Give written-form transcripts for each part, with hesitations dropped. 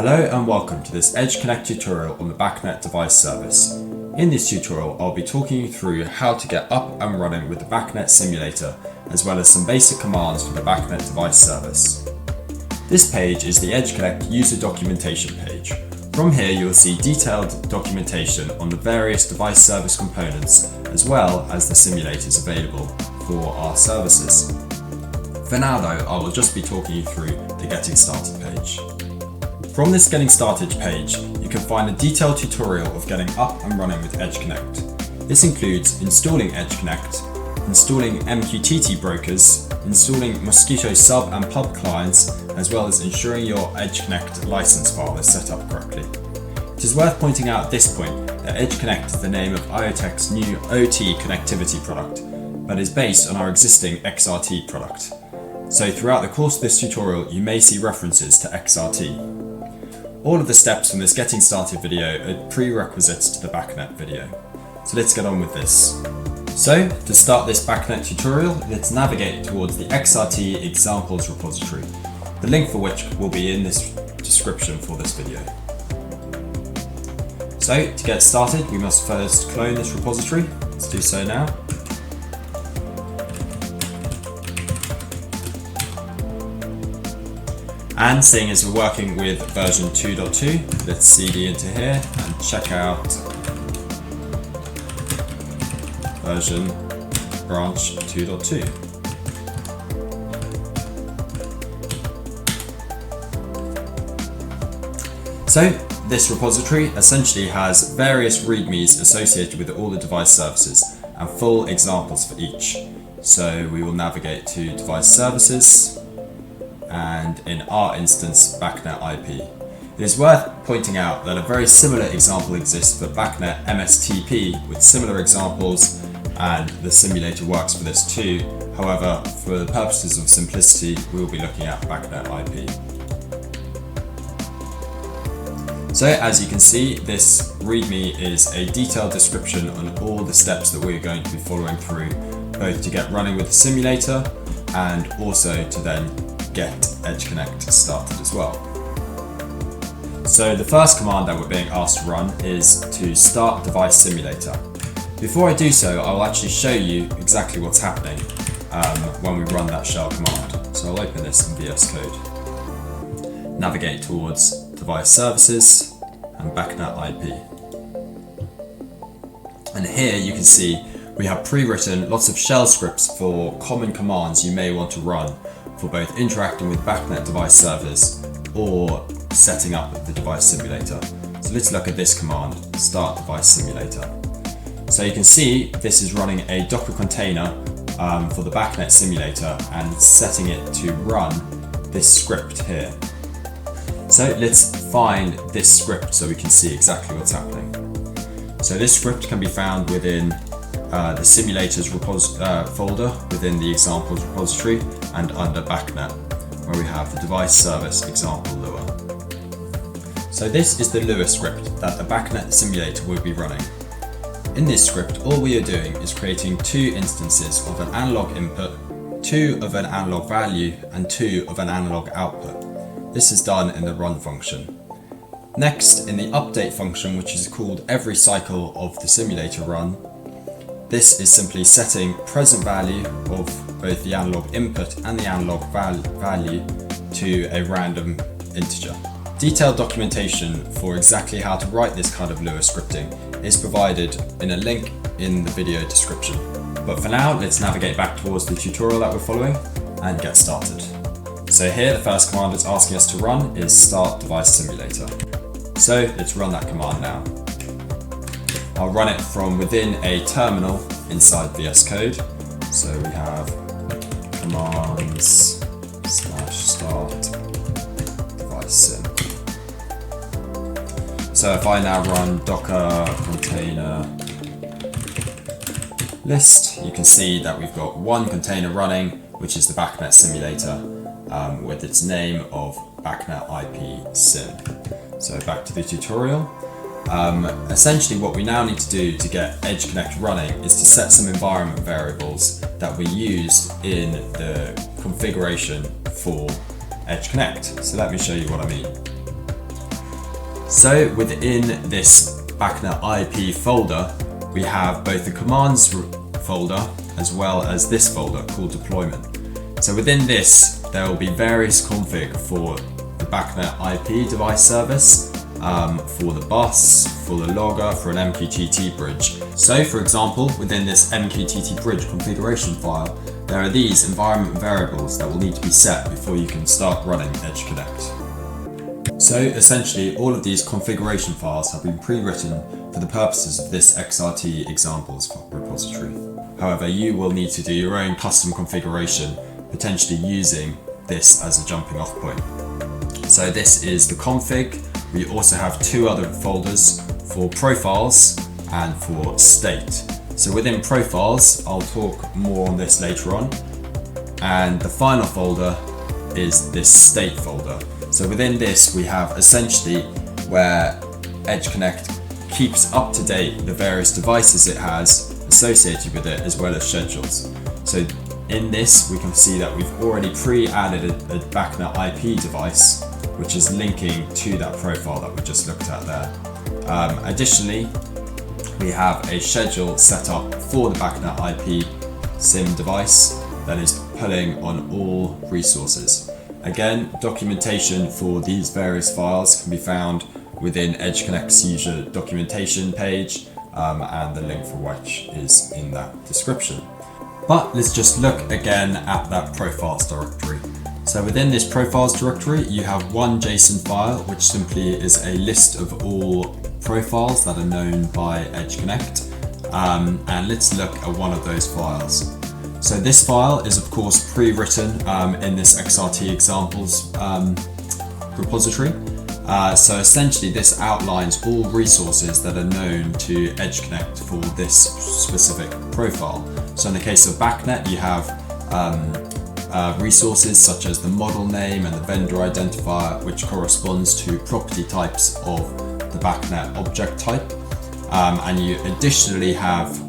Hello and welcome to this EdgeConnect tutorial on the BACnet Device Service. In this tutorial I'll be talking you through how to get up and running with the BACnet simulator, as well as some basic commands for the BACnet Device Service. This page is the EdgeConnect user documentation page. From here you'll see detailed documentation on the various device service components, as well as the simulators available for our services. For now though, I will just be talking you through the Getting Started page. From this Getting Started page, you can find a detailed tutorial of getting up and running with EdgeConnect. This includes installing EdgeConnect, installing MQTT brokers, installing Mosquitto sub and pub clients, as well as ensuring your EdgeConnect license file is set up correctly. It is worth pointing out at this point that EdgeConnect is the name of IOTech's new OT connectivity product, but is based on our existing XRT product. So throughout the course of this tutorial, you may see references to XRT. All of the steps from this Getting Started video are prerequisites to the BACnet video. So let's get on with this. So to start this BACnet tutorial, let's navigate towards the XRT-examples repository, the link for which will be in this description for this video. So to get started, we must first clone this repository. Let's do so now. And seeing as we're working with version 2.2, let's cd into here and check out version branch 2.2. So this repository essentially has various readmes associated with all the device services and full examples for each. So we will navigate to device services, and in our instance, BACnet IP. It is worth pointing out that a very similar example exists for BACnet MSTP with similar examples, and the simulator works for this too. However, for the purposes of simplicity, we will be looking at BACnet IP. So as you can see, this README is a detailed description on all the steps that we're going to be following through, both to get running with the simulator and also to then get EdgeConnect started as well. So the first command that we're being asked to run is to start device simulator. Before I do so, I will actually show you exactly what's happening when we run that shell command. So I'll open this in VS Code, navigate towards device services and BACnet IP. And here you can see we have pre-written lots of shell scripts for common commands you may want to run for both interacting with BACnet device servers or setting up the device simulator. So let's look at this command, start device simulator. So you can see this is running a Docker container for the BACnet simulator and setting it to run this script here. So let's find this script so we can see exactly what's happening. So this script can be found within the simulators folder within the examples repository and under BACnet, where we have the device service example Lua. So this is the Lua script that the BACnet simulator will be running. In this script, all we are doing is creating two instances of an analog input, two of an analog value, and two of an analog output. This is done in the run function. Next, in the update function, which is called every cycle of the simulator run, this is simply setting present value of both the analog input and the analog value to a random integer. Detailed documentation for exactly how to write this kind of Lua scripting is provided in a link in the video description. But for now, let's navigate back towards the tutorial that we're following and get started. So here, the first command it's asking us to run is start device simulator. So let's run that command now. I'll run it from within a terminal inside VS Code. So we have commands /start device sim. So if I now run docker container list, you can see that we've got one container running, which is the BACnet simulator with its name of BACnet IP sim. So back to the tutorial. Essentially what we now need to do to get EdgeConnect running is to set some environment variables that we used in the configuration for EdgeConnect. So let me show you what I mean. So within this BACnet IP folder, we have both the commands folder as well as this folder called deployment. So within this, there will be various config for the BACnet IP device service, for the bus, for the logger, for an MQTT bridge. So for example, within this MQTT bridge configuration file, there are these environment variables that will need to be set before you can start running EdgeConnect. So essentially, all of these configuration files have been pre-written for the purposes of this XRT-examples repository. However, you will need to do your own custom configuration, potentially using this as a jumping off point. So this is the config. We also have two other folders for profiles and for state. So within profiles, I'll talk more on this later on. And the final folder is this state folder. So within this, we have essentially where EdgeConnect keeps up to date the various devices it has associated with it, as well as schedules. So in this, we can see that we've already pre-added a BACnet IP device, which is linking to that profile that we just looked at there. Additionally, we have a schedule set up for the BACnet IP SIM device that is pulling on all resources. Again, documentation for these various files can be found within EdgeConnect's user documentation page, and the link for which is in that description. But let's just look again at that profiles directory. So within this profiles directory, you have one JSON file, which simply is a list of all profiles that are known by EdgeConnect. And let's look at one of those files. So this file is of course pre-written in this XRT-examples repository. So essentially this outlines all resources that are known to EdgeConnect for this specific profile. So in the case of BACnet, you have resources such as the model name and the vendor identifier, which corresponds to property types of the BACnet object type. And you additionally have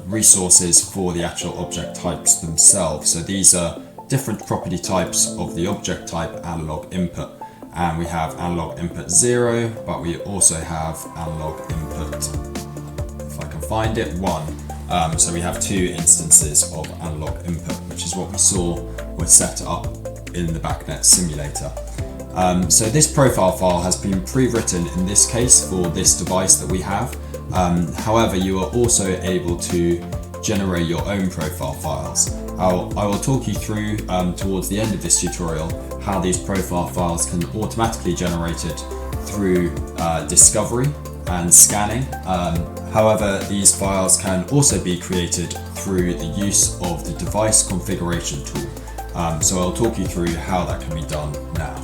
resources for the actual object types themselves. So these are different property types of the object type analog input. And we have analog input 0, but we also have analog input, if I can find it, 1. So we have two instances of analog input, which is what we saw was set up in the BACnet simulator. So this profile file has been pre-written in this case for this device that we have. However, you are also able to generate your own profile files. I will talk you through towards the end of this tutorial how these profile files can automatically be generated through discovery and scanning. However, these files can also be created through the use of the device configuration tool. So I'll talk you through how that can be done now.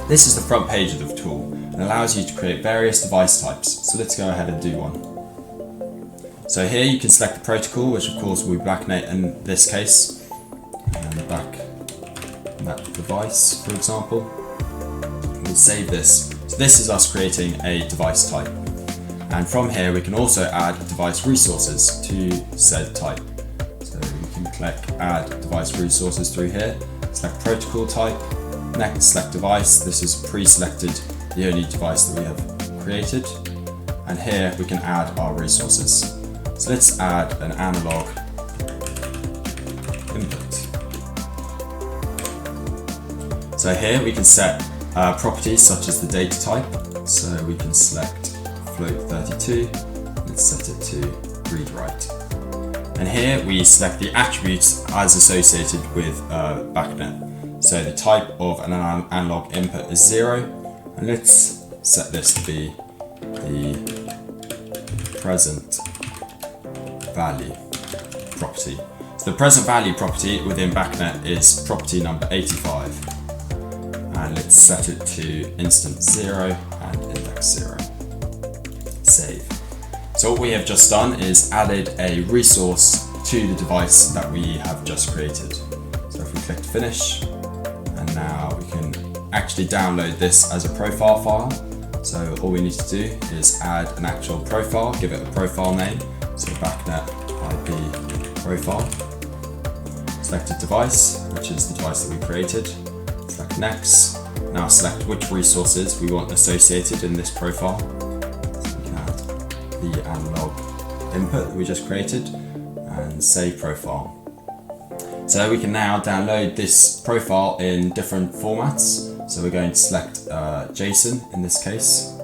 This is the front page of the tool and allows you to create various device types. So let's go ahead and do one. So here you can select the protocol, which of course will be BACnet in this case, and BACnet device, for example. We'll save this. So this is us creating a device type. And from here we can also add device resources to said type. So we can click add device resources through here, select protocol type, next select device. This is pre-selected the only device that we have created. And here we can add our resources. So let's add an analog input. So here we can set properties such as the data type. So we can select float 32, let's set it to read write. And here we select the attributes as associated with BACnet. So the type of an analog input is 0, and let's set this to be the present value property. So the present value property within BACnet is property number 85. And let's set it to instance 0 and index 0. Save. So what we have just done is added a resource to the device that we have just created. So if we click finish, and now we can actually download this as a profile file. So all we need to do is add an actual profile, give it a profile name. So BACnet IP profile. Select a device, which is the device that we created. Select next, now select which resources we want associated in this profile. So we can add the analog input that we just created and save profile. So we can now download this profile in different formats. So we're going to select JSON in this case,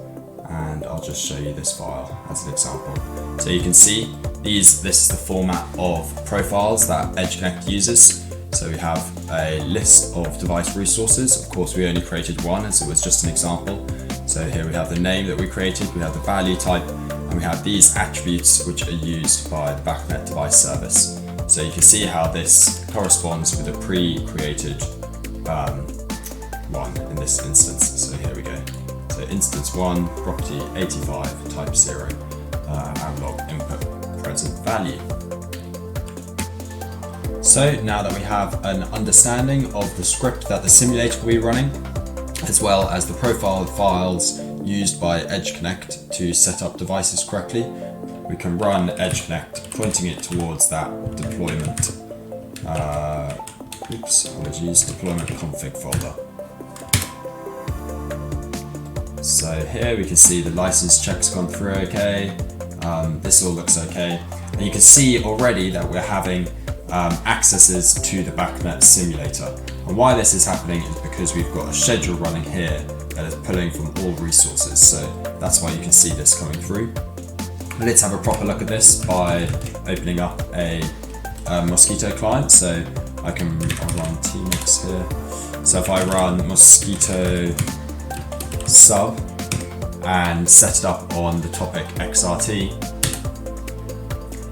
and I'll just show you this file as an example. So you can see this is the format of profiles that EdgeConnect uses. So we have a list of device resources. Of course, we only created one as it was just an example. So here we have the name that we created, we have the value type, and we have these attributes which are used by the BACnet Device Service. So you can see how this corresponds with a pre-created one in this instance. So here we go. So instance 1, property 85, type 0, analog input, present value. So now that we have an understanding of the script that the simulator will be running, as well as the profile files used by EdgeConnect to set up devices correctly, we can run EdgeConnect pointing it towards that deployment, deployment config folder. So here we can see the license check's gone through okay, this all looks okay, and you can see already that we're having accesses to the BACnet simulator. And why this is happening is because we've got a schedule running here that is pulling from all resources, so that's why you can see this coming through. Let's have a proper look at this by opening up a Mosquito client. So I'll run tmix here. So if I run Mosquito sub and set it up on the topic XRT,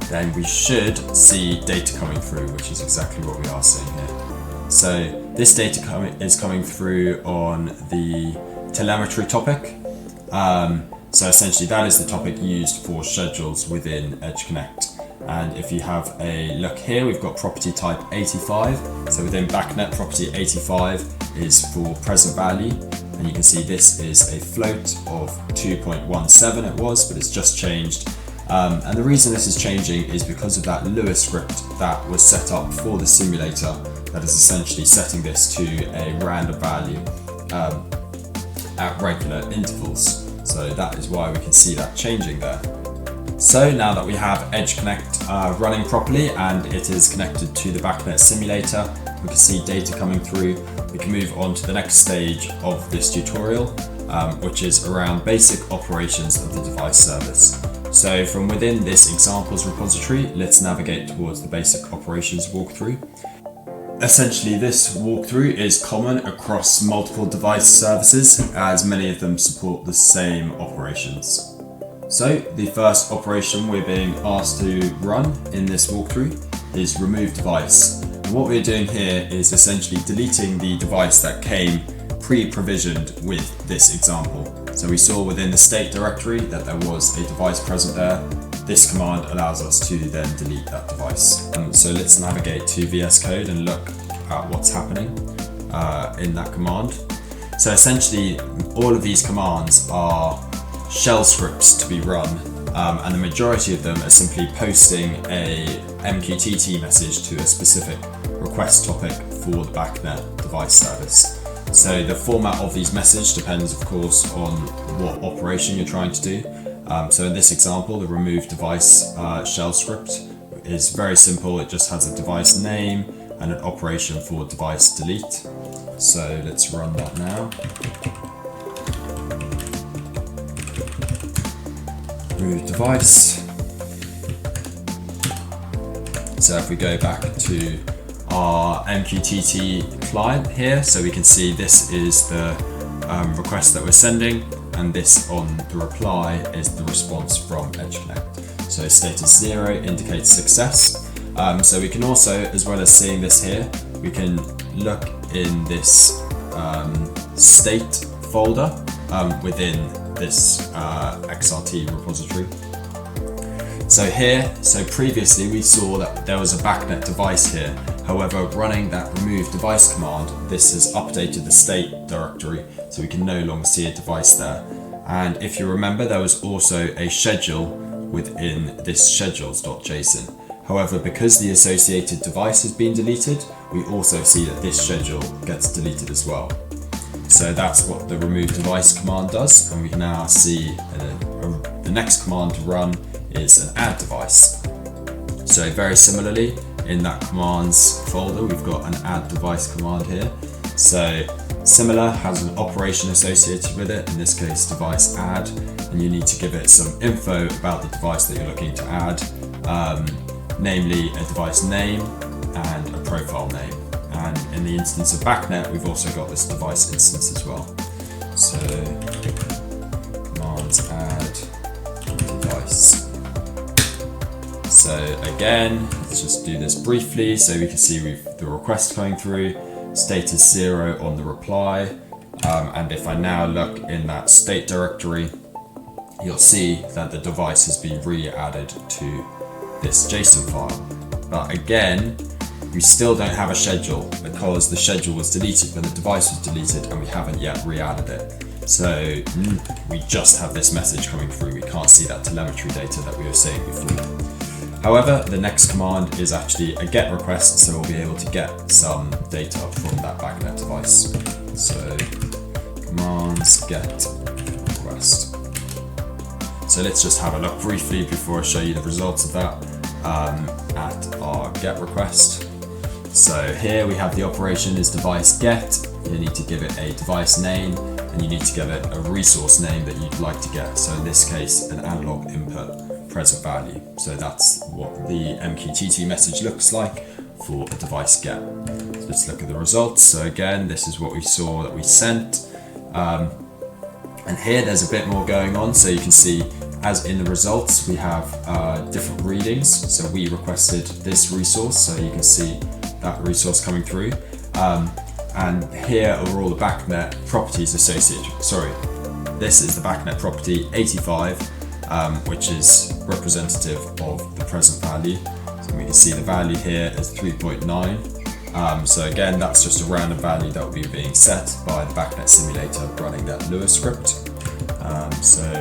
then we should see data coming through, which is exactly what we are seeing here. So this data is coming through on the telemetry topic. So essentially that is the topic used for schedules within EdgeConnect. And if you have a look here, we've got property type 85. So within BACnet, property 85 is for present value. And you can see this is a float of 2.17 it was, but it's just changed. And the reason this is changing is because of that Lua script that was set up for the simulator that is essentially setting this to a random value at regular intervals. So that is why we can see that changing there. So now that we have EdgeConnect running properly and it is connected to the BACnet simulator, we can see data coming through. We can move on to the next stage of this tutorial, which is around basic operations of the device service. So from within this examples repository, let's navigate towards the basic operations walkthrough. Essentially, this walkthrough is common across multiple device services, as many of them support the same operations. So the first operation we're being asked to run in this walkthrough is remove device. And what we're doing here is essentially deleting the device that came pre-provisioned with this example. So we saw within the state directory that there was a device present there. This command allows us to then delete that device. So let's navigate to VS Code and look at what's happening in that command. So essentially, all of these commands are shell scripts to be run, and the majority of them are simply posting a MQTT message to a specific request topic for the BACnet device service. So the format of these messages depends, of course, on what operation you're trying to do. So in this example, the remove device shell script is very simple. It just has a device name and an operation for device delete. So let's run that now. Remove device. So if we go back to our MQTT client here, so we can see this is the request that we're sending, and this on the reply is the response from EdgeConnect. So status 0 indicates success. So we can also, as well as seeing this here, we can look in this state folder within this XRT repository. So previously we saw that there was a BACnet device here. However, running that remove device command, this has updated the state directory, so we can no longer see a device there. And if you remember, there was also a schedule within this schedules.json. However, because the associated device has been deleted, we also see that this schedule gets deleted as well. So that's what the remove device command does, and we can now see the next command to run is an add device. So very similarly, in that commands folder, we've got an add device command here. So similar, has an operation associated with it, in this case device add, and you need to give it some info about the device that you're looking to add, namely a device name and a profile name. And in the instance of BACnet, we've also got this device instance as well. So commands add device. So again, let's just do this briefly so we can see the request coming through, status 0 on the reply, and if I now look in that state directory, you'll see that the device has been re-added to this JSON file. But again, we still don't have a schedule because the schedule was deleted when the device was deleted and we haven't yet re-added it. So we just have this message coming through. We can't see that telemetry data that we were saying before. However, the next command is actually a GET request, so we'll be able to get some data from that BACnet device. So commands GET request. So let's just have a look briefly before I show you the results of that at our GET request. So here we have the operation is device GET. You need to give it a device name and you need to give it a resource name that you'd like to get. So in this case, an analog input present value. So that's what the MQTT message looks like for a device GET. So let's look at the results. So again, this is what we saw that we sent. And here there's a bit more going on. So you can see as in the results, we have different readings. So we requested this resource. So you can see that resource coming through. And here are all the BACnet properties associated. Sorry, this is the BACnet property 85, which is representative of the present value. So we can see the value here is 3.9. So again, that's just a random value that will be being set by the BACnet simulator running that Lua script. So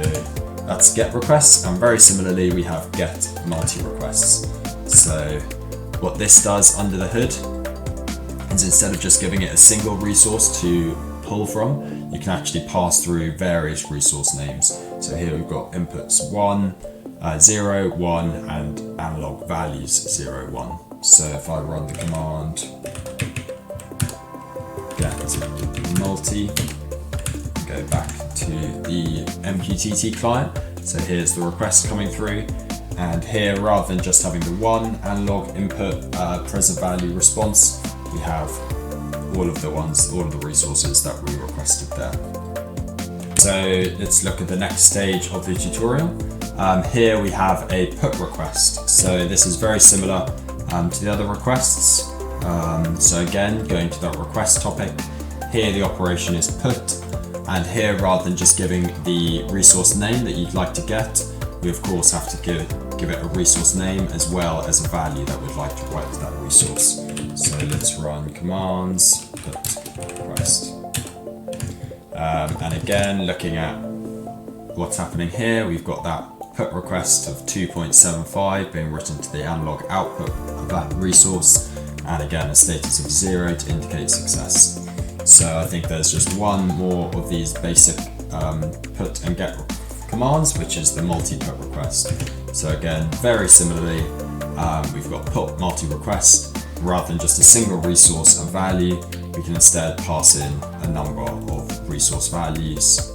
that's GET requests, and very similarly we have GET multi-requests. So what this does under the hood is instead of just giving it a single resource to pull from, you can actually pass through various resource names. So here we've got inputs 1, 0, 1, and analog values 0, 1. So if I run the command get multi, go back to the MQTT client. So here's the request coming through. And here, rather than just having the one analog input present value response, we have all of the resources that we requested there. So let's look at the next stage of the tutorial. Here we have a put request. So this is very similar to the other requests. So again, going to that request topic, here the operation is put, and here rather than just giving the resource name that you'd like to get, we of course have to give it a resource name as well as a value that we'd like to write to that resource. So let's run commands put request. And again, looking at what's happening here, we've got that put request of 2.75 being written to the analog output of that resource, and again a status of 0 to indicate success. So I think there's just one more of these basic put and get commands, which is the multi-put request. So again, very similarly, we've got put multi-request. Rather than just a single resource and value, we can instead pass in a number of resource values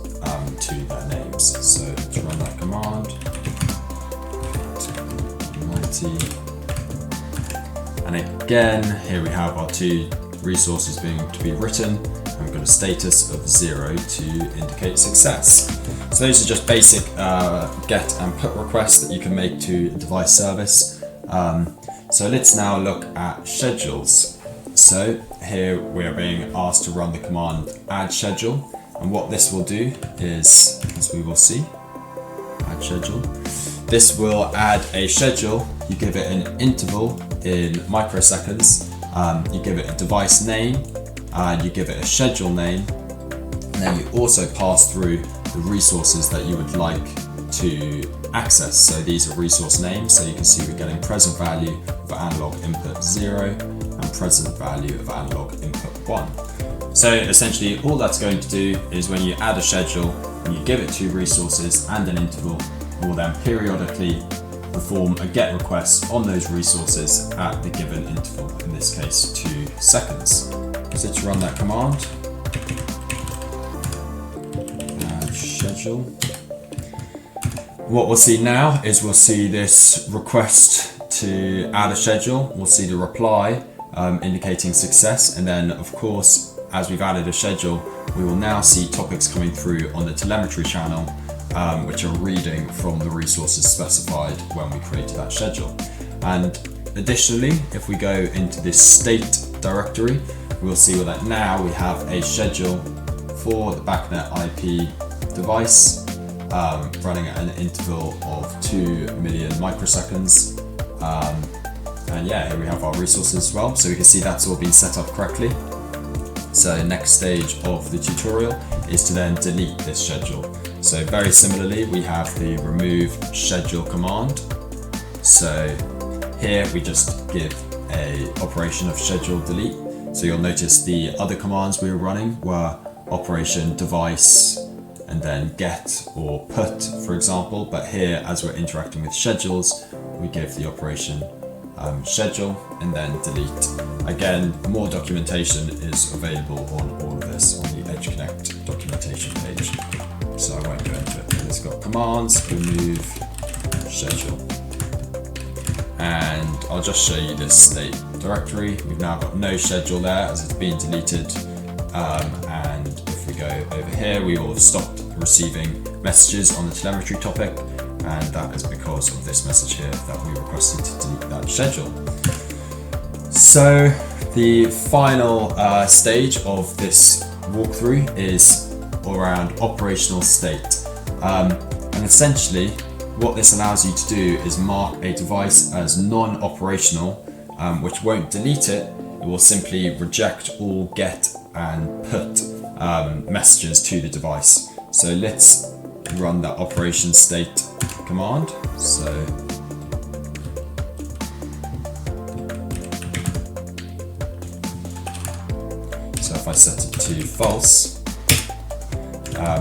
to their names. So let's run that command, multi. And again, here we have our two resources to be written, and we've got a status of 0 to indicate success. So those are just basic get and put requests that you can make to a device service. So let's now look at schedules. So here we are being asked to run the command add schedule, and what this will do is, as we will see, add schedule. This will add a schedule. You give it an interval in microseconds, you give it a device name, and you give it a schedule name, and then you also pass through the resources that you would like to access. So these are resource names, so you can see we're getting present value of analog input 0 and present value of analog input 1. So essentially all that's going to do is when you add a schedule and you give it 2 resources and an interval, it will then periodically perform a GET request on those resources at the given interval, in this case 2 seconds. So to run that command, add schedule. What we'll see now is we'll see this request to add a schedule, we'll see the reply indicating success, and then of course as we've added a schedule we will now see topics coming through on the telemetry channel which are reading from the resources specified when we created that schedule. And additionally, if we go into this state directory, we'll see that now we have a schedule for the BACnet IP device running at an interval of 2 million microseconds. And yeah, here we have our resources as well, so we can see that's all been set up correctly. So next stage of the tutorial is to then delete this schedule. So very similarly, we have the remove schedule command. So here we just give a operation of schedule delete. So you'll notice the other commands we were running were operation device and then get or put, for example. But here, as we're interacting with schedules, we give the operation schedule and then delete. Again, more documentation is available on all of this on the XRT documentation page, so I won't go into it. It's got commands, remove, schedule, and I'll just show you this state directory. We've now got no schedule there as it's been deleted, and if we go over here, we will have stopped receiving messages on the telemetry topic, and that is because of this message here that we requested to delete that schedule. So the final stage of this walkthrough is around operational state, and essentially what this allows you to do is mark a device as non-operational, which won't delete it. It will simply reject all get and put messages to the device. So let's run that operation state command. So if I set it to false,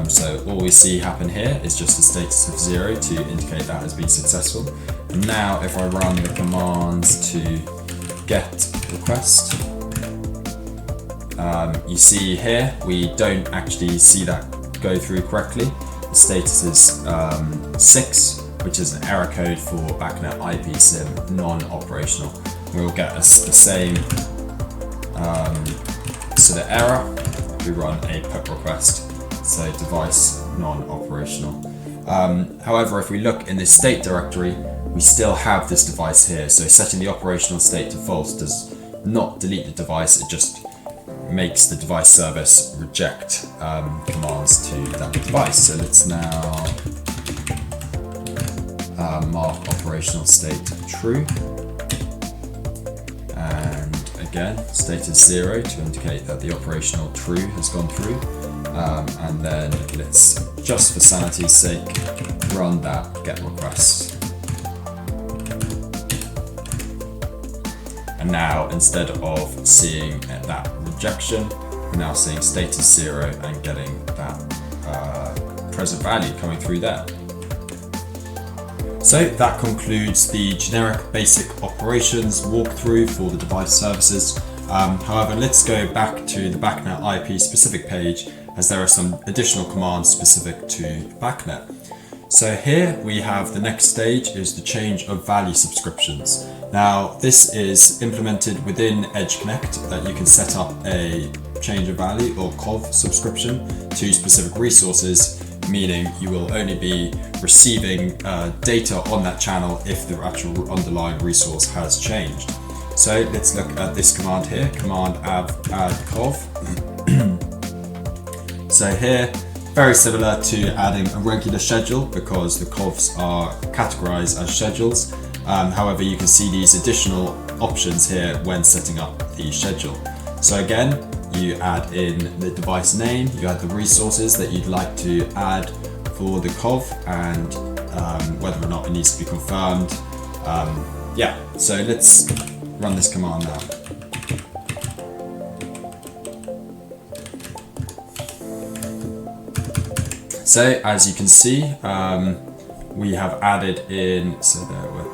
so all we see happen here is just a status of 0 to indicate that has been successful. And now if I run the commands to get request, you see here we don't actually see that go through correctly. The status is 6, which is an error code for BACnet IP sim non-operational. We'll get the same sort of error. We run a put request, so device non-operational. However, if we look in this state directory, we still have this device here. So setting the operational state to false does not delete the device, it just makes the device service reject commands to that device. So let's now mark operational state true, and again status 0 to indicate that the operational true has gone through, and then let's, just for sanity's sake, run that get request. And now instead of seeing that rejection, we're now seeing status 0 and getting that present value coming through there. So that concludes the generic basic operations walkthrough for the device services. However, let's go back to the BACnet IP specific page, as there are some additional commands specific to BACnet. So here we have the next stage is the change of value subscriptions. Now this is implemented within Edge Connect, that you can set up a change of value or COV subscription to specific resources, meaning you will only be receiving data on that channel if the actual underlying resource has changed. So let's look at this command here, command add COV. So here, very similar to adding a regular schedule because the COVs are categorized as schedules. However, you can see these additional options here when setting up the schedule. So again, you add in the device name, you add the resources that you'd like to add for the COV, and whether or not it needs to be confirmed. Yeah, so let's run this command now. So as you can see, we have added in, so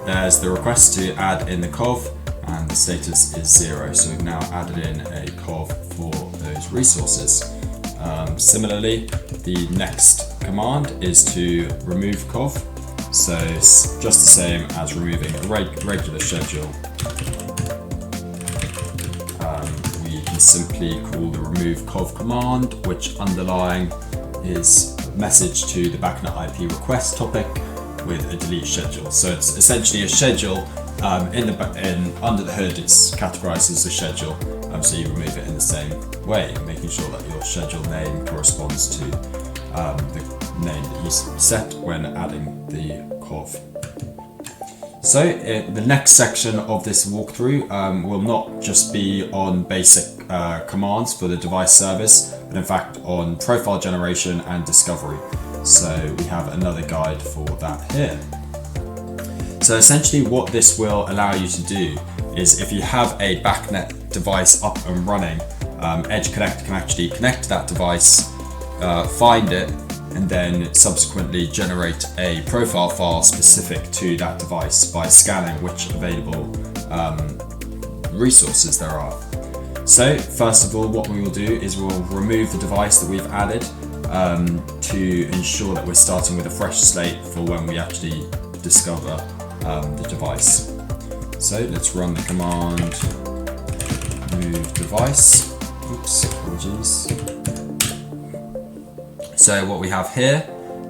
there's the request to add in the cov, and the status is 0. So we've now added in a cov for those resources. Similarly, the next command is to remove cov. So it's just the same as removing a regular schedule. We can simply call the remove cov command, which underlying is a message to the BACnet IP request topic with a delete schedule. So it's essentially a schedule under the hood. It's categorized as a schedule, so you remove it in the same way, making sure that your schedule name corresponds to the name that you set when adding the cov. So the next section of this walkthrough will not just be on basic commands for the device service, but in fact on profile generation and discovery. So we have another guide for that here. So essentially what this will allow you to do is, if you have a BACnet device up and running, Edge Connect can actually connect to that device, find it, and then subsequently generate a profile file specific to that device by scanning which available resources there are. So first of all, what we will do is we'll remove the device that we've added to ensure that we're starting with a fresh slate for when we actually discover the device. So let's run the command remove device. Oops, apologies. So what we have here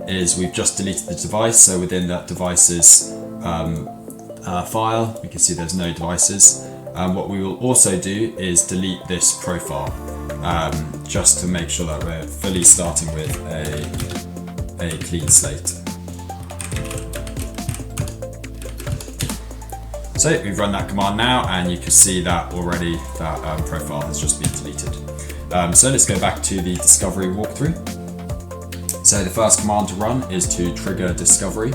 is we've just deleted the device. So within that device's file, we can see there's no devices. What we will also do is delete this profile, just to make sure that we're fully starting with a clean slate. So we've run that command now, and you can see that already that profile has just been deleted. So let's go back to the discovery walkthrough. So the first command to run is to trigger discovery.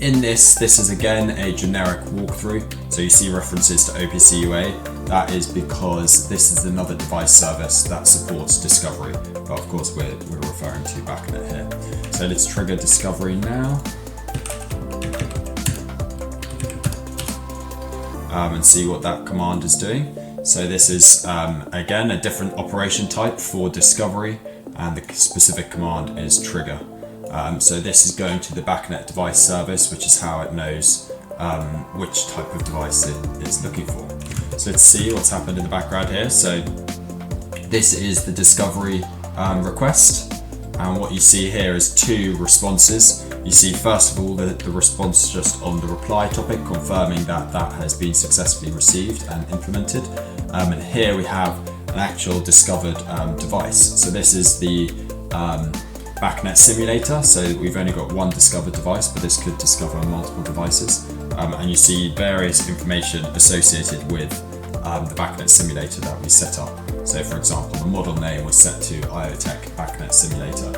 In this is again a generic walkthrough. So you see references to OPC UA. That is because this is another device service that supports discovery. But of course we're referring to BACnet here. So let's trigger discovery now. And see what that command is doing. So this is again a different operation type for discovery, and the specific command is trigger. So this is going to the BACnet Device Service, which is how it knows which type of device it is looking for. So let's see what's happened in the background here. So this is the discovery request, and what you see here is two responses. You see first of all the response just on the reply topic, confirming that that has been successfully received and implemented. And here we have an actual discovered device. So this is the BACnet simulator. So we've only got one discovered device, but this could discover multiple devices. And you see various information associated with the BACnet simulator that we set up. So for example, the model name was set to IOTech BACnet simulator.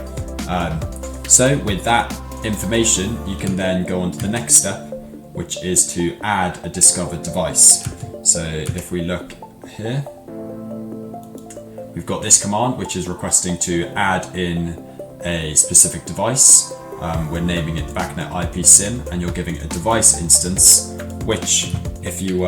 So with that information, you can then go on to the next step, which is to add a discovered device. So if we look here, we've got this command which is requesting to add in a specific device. We're naming it BACnet IP Sim, and you're giving a device instance, which if you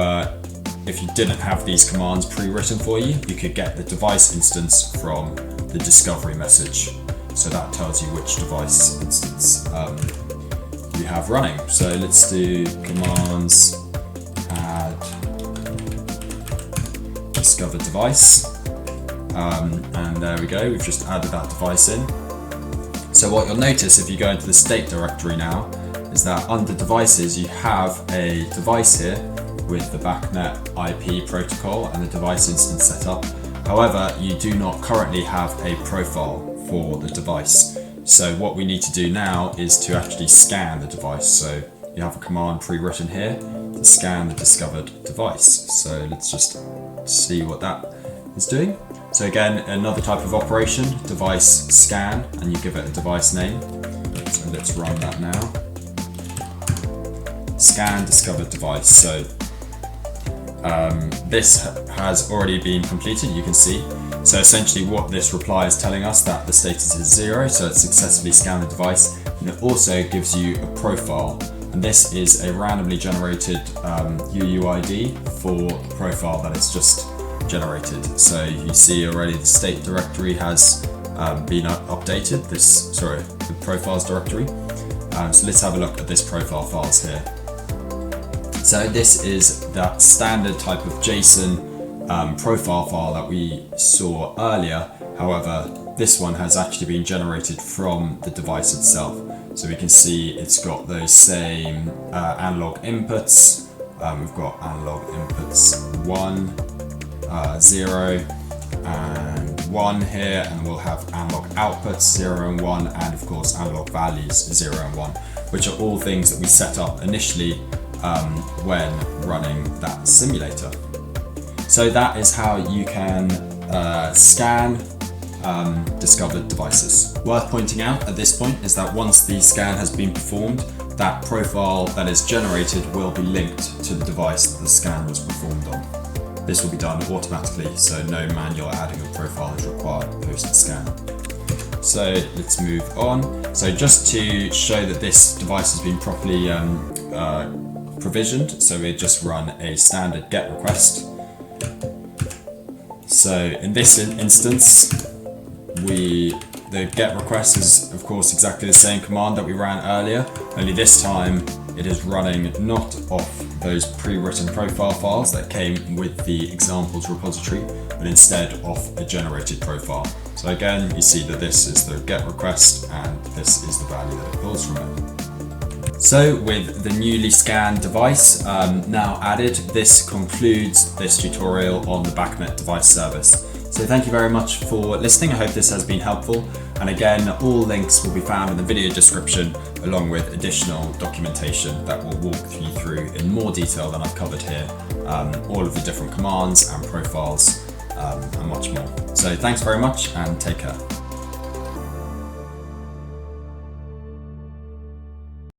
didn't have these commands pre-written for you, you could get the device instance from the discovery message. So that tells you which device instance you have running. So let's do commands add discovered device, and there we go, we've just added that device in. So what you'll notice if you go into the state directory now is that under devices you have a device here with the BACnet IP protocol and the device instance set up. However, you do not currently have a profile for the device. So what we need to do now is to actually scan the device. So you have a command pre-written here to scan the discovered device. So let's just see what that is doing. So again, another type of operation, device scan, and you give it a device name. So let's run that now. Scan discovered device. So this has already been completed, you can see. So essentially what this reply is telling us that the status is 0, so it's successfully scanned the device, and it also gives you a profile. And this is a randomly generated UUID for the profile that it's just generated. So you see already the state directory has been updated, the profiles directory. So let's have a look at this profile files here. So this is that standard type of JSON profile file that we saw earlier. However, this one has actually been generated from the device itself. So we can see it's got those same analog inputs. We've got analog inputs 1, 0, and 1 here, and we'll have analog outputs 0 and 1, and of course analog values 0 and 1, which are all things that we set up initially when running that simulator. So that is how you can scan discovered devices. Worth pointing out at this point is that once the scan has been performed, that profile that is generated will be linked to the device that the scan was performed on. This will be done automatically, so no manual adding of profile is required post-scan. So let's move on. So just to show that this device has been properly provisioned, so we just run a standard GET request. So in this instance, the GET request is of course exactly the same command that we ran earlier, only this time it is running not off those pre-written profile files that came with the examples repository, but instead off a generated profile. So again, you see that this is the GET request and this is the value that it pulls from it. So with the newly scanned device now added, this concludes this tutorial on the BACnet Device Service. So thank you very much for listening. I hope this has been helpful. And again, all links will be found in the video description, along with additional documentation that will walk you through in more detail than I've covered here, all of the different commands and profiles and much more. So thanks very much and take care.